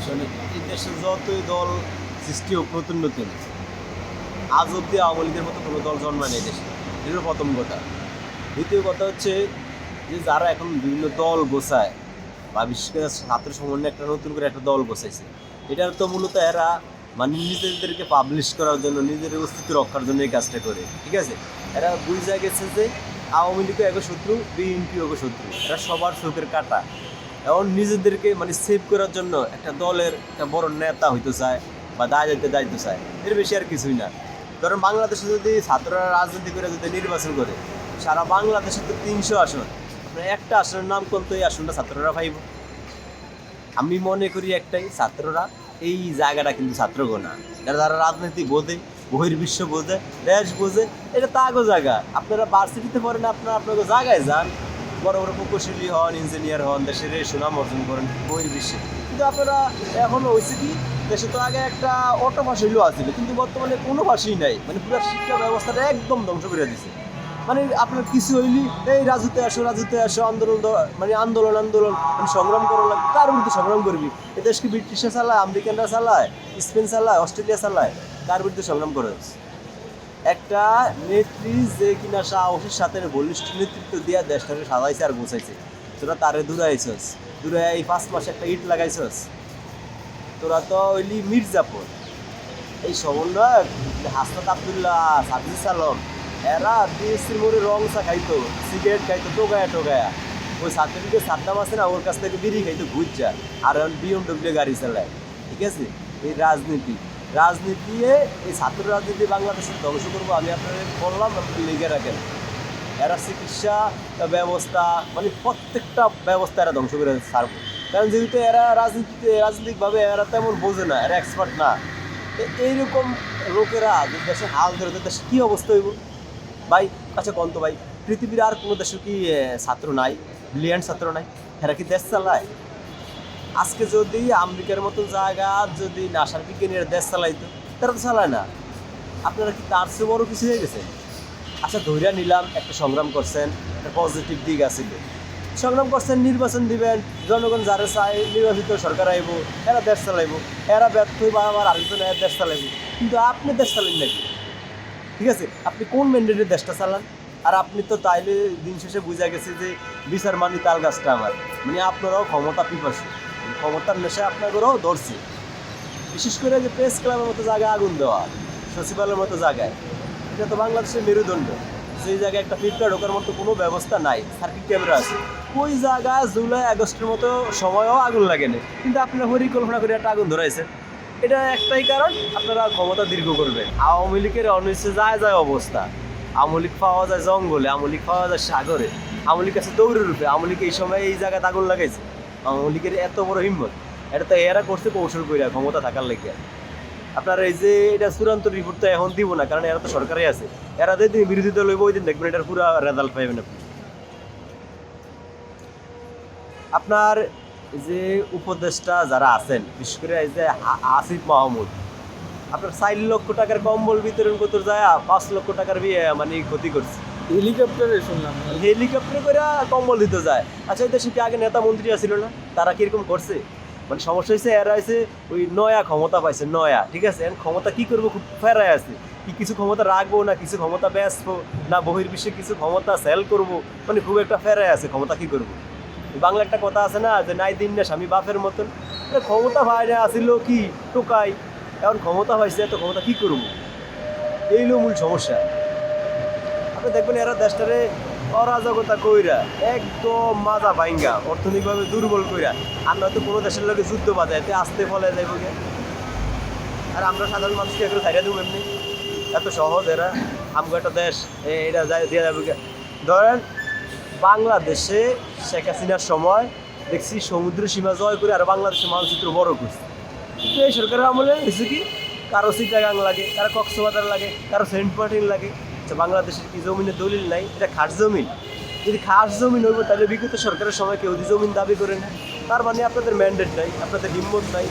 আসলে এই দেশে যতই দল সৃষ্টি হোক নতুন নতুন, আজ অব্দি আওয়ামী লীগের মতো কোনো দল জন্মায় নেই দেশে। এটা প্রথম কথা। দ্বিতীয় কথা হচ্ছে যে যারা এখন বিভিন্ন দল গোছায় বা বিশেষ করে ছাত্র সমন্বয়ে একটা নতুন করে একটা দল গোছাইছে, এটার তো মূলত এরা মানে নিজেদেরকে পাবলিশ করার জন্য, নিজেদের অস্তিত্ব রক্ষার জন্য এই কাজটা করে। ঠিক আছে, এরা বুঝা গেছে যে আওয়ামী লীগও এক শত্রু, বিএনপিও এক শত্রু, এরা সবার চোখের কাটা। এখন নিজেদেরকে মানে সেভ করার জন্য একটা দলের একটা বড় নেতা হইতে চায় বা যাইতে চায়, এর বেশি আর কিছুই না। ধরেন বাংলাদেশে যদি ছাত্ররা রাজনীতি করে যদি নির্বাচন করে, সারা বাংলাদেশে তো 300 আসন, আপনার একটা আসনের নাম কোন, তো এই আসনটা ছাত্ররা পাইব। আমি মনে করি একটাই, ছাত্ররা এই জায়গাটা কিন্তু ছাত্রগণ না, যারা যারা রাজনীতি বোঝে, বহির্বিশ্ব বোঝে, দেশ বোঝে, এটা তাগো জায়গা। আপনারা ভার্সিটিতে পড়েন, আপনারা আপনাকে জায়গায় যান, বড় বড় প্রকৌশলী হন, ইঞ্জিনিয়ার হন, দেশের সুনাম অর্জন করেন বহির্বিশ্বে। কিন্তু আপনারা এখনও হয়েছে কি, দেশে তো আগে একটা অটো ভাষাইলেও আসছিল, কিন্তু বর্তমানে কোনো ভাষাই নাই, মানে পুরো শিক্ষা ব্যবস্থাটা একদম ধ্বংস করে দিছে। মানে আপনার কিছু হইলি এই রাজুতে আসো আন্দোলন, মানে আন্দোলন মানে সংগ্রাম করা লাগবে। কার বিরুদ্ধে সংগ্রাম করবি? এ দেশকে ব্রিটিশরা চালায়, আমেরিকানরা চালায়, স্পেন চালায়, অস্ট্রেলিয়া চালায়, কার বিরুদ্ধে সংগ্রাম করে? একটা নেত্রী যে কিনা সাহসের সাথে বলিষ্ঠ নেতৃত্ব দিয়া দেশটাকে সাজাইছে আর গোছাইছে, তোরা তারে দূরাইছস, দূরাই এই 5 মাসে একটা ইট লাগাইছস। তোরা তো হইলি মির্জাপুর, এই সমন্বয়ক হাসনাত আবদুল্লাহ, সাজিস আলম, এরা বিএসসির মোড়ে রং চা খাইতো, সিগারেট খাইতো টোগায়া। ওই সার্টিফিকেট সাদ্দাম আছে না, ওর কাছ থেকে বিড়ি খাইতো ঘুরছা, আর এখন বিএমডব্লিউ গাড়ি চালায়। ঠিক আছে, এই রাজনীতি এই ছাত্র রাজনীতি বাংলাদেশের ধ্বংস করবো আমি আপনাদের বললাম, আপনি লিখে রাখেন। এরা চিকিৎসা ব্যবস্থা মানে প্রত্যেকটা ব্যবস্থা এরা ধ্বংস করে ছাড়বো। কারণ যেহেতু এরা রাজনৈতিকভাবে এরা তেমন বোঝে না, এরা এক্সপার্ট না। এইরকম লোকেরা যদি দেশে হাল ধরে, দেশে কী অবস্থা হইব ভাই? আচ্ছা কন্ত ভাই, পৃথিবীর আর কোনো দেশে কি ছাত্র নাই, ব্রিলিয়ান্ট ছাত্র নাই? এরা কি দেশ চালায়? আজকে যদি আমেরিকার মতো জায়গা যদি নাসার বিজ্ঞানীরা দেশ চালাইতো, তারা তো চালায় না। আপনারা কি তার চেয়ে বড় কিছু হয়ে গেছে? আচ্ছা ধৈর্য নিলাম একটা সংগ্রাম করছেন, একটা পজিটিভ দিক আছে, সংগ্রাম করছেন, নির্বাচন দিবেন, জনগণ যারা চায় নির্বাচিত সরকার আইব, এরা দেশ চালাইব, এরা ব্যর্থ হইব, আবার আরেকজন দেশ চালাইব। কিন্তু আপনি দেশ চালান নাকি? ঠিক আছে, আপনি কোন ম্যান্ডেটের দেশটা চালান? আর আপনি তো তাইলে দিন শেষে বুঝা গেছে যে বিচার মানি তাল গাছটা আমার, মানে আপনারাও ক্ষমতা পিপাসু, ক্ষমতার নেশা আপনাদেরও ধরছে। বিশেষ করে যে প্রেস ক্লাবের মতো জায়গায় আগুন দেওয়া, সচিবালয়ের মতো জায়গায়, এটা তো বাংলাদেশের মেরুদণ্ড। সেই জায়গায় একটা ফিল্টার ঢোকার মতো কোনো ব্যবস্থা নাই, সার্কিট ক্যামেরা আছে। ওই জায়গায় জুলাই আগস্টের মতো সময়ও আগুন লাগে না, কিন্তু আপনারা পরিকল্পনা করে একটা আগুন ধরাইছেন। এটা একটাই কারণ, আপনারা ক্ষমতা দীর্ঘ করবেন। আওয়ামী লীগের অনিশ্চয় যায় অবস্থা। আওয়ামী লীগ পাওয়া যায় জঙ্গলে, আওয়ামী লীগ পাওয়া যায় সাগরে, আওয়ামী লীগ আছে দৌড়ের রূপে। আওয়ামী লীগ এই সময় এই জায়গায় আগুন লাগাইছে, আওয়ামী লীগের এত বড় হিম্মত, এটা তো এরা করছে কৌশল কইরা ক্ষমতা থাকার লেগে। আপনার এই যে এটা চূড়ান্ত রিপোর্ট তো এখন দিব না, কারণ এরা তো সরকারে আছে। এরা যেদিন বিরোধী দল হইব ওই দিন দেখবেন এটার পুরো রেজাল্ট পাইবেন আপনি। আপনার যে উপদেষ্টা যারা আছেন, বিশেষ করে এই যে আসিফ মাহমুদ, আপনার 4 লক্ষ টাকার কম্বল বিতরণ করতে যায় 5 লক্ষ টাকার মানে ক্ষতি করছে। হেলিকপ্টারে শুনলাম। হেলিকপ্টারে করে কম্বল দিতে যায়। আচ্ছা এই দেশে কি আগে নেতা মন্ত্রী আসছিল না? তারা কিরকম করছে? মানে সমস্যা হয়েছে এরা হয়েছে ওই নয়া ক্ষমতা পাইছে, নয়া। ঠিক আছে, এখন ক্ষমতা কি করবো খুব ফেরায় আছে, কি কিছু ক্ষমতা রাখবো না কিছু ক্ষমতা বেচবো না বহির্বিশ্বে কিছু ক্ষমতা সেল করবো, মানে খুব একটা ফেরায় আছে ক্ষমতা কি করবো। বাংলা একটা কথা আছে না যে নাই দিন না স্বামী বাপের মতন, ক্ষমতা ভাইরা আসিল কি টোকাই, এখন ক্ষমতা হয়েছে এত ক্ষমতা কি করবো, এইলো মূল সমস্যা। আপনি দেখবেন এরা দেশটারে অরাজকতা কইরা একদম মাজা ভাঙ্গা, অর্থনৈতিকভাবে দুর্বল কইরা, আর নয়তো কোনো দেশের লোকে যুদ্ধ বাজায় এতে আসতে ফলে যাইব গে। আর আমরা সাধারণ মানুষকে একটু ছাইড়া দেবো এমনি, এত সহজ এরা আমগো একটা দেশ এটা যায় দিয়ে যাবে গে। ধরেন বাংলাদেশে শেখ হাসিনার সময় দেখছি সমুদ্র সীমা জয় করে আর বাংলাদেশের মানচিত্র বড় করছে। কিন্তু এই সরকারের আমলে হয়েছে কি, কারো চিটাগাং লাগে, কারো কক্সবাজার লাগে, কারো সেন্ট মার্টিন লাগে। আচ্ছা বাংলাদেশের কি জমিনের দলিল নাই? এটা খাস জমিন। যদি খাস জমিন হইব তাহলে বিগত সরকারের সময় কেউ জমিন দাবি করে না, তার মানে আপনাদের ম্যান্ডেট নাই, আপনাদের হিম্মত নাই।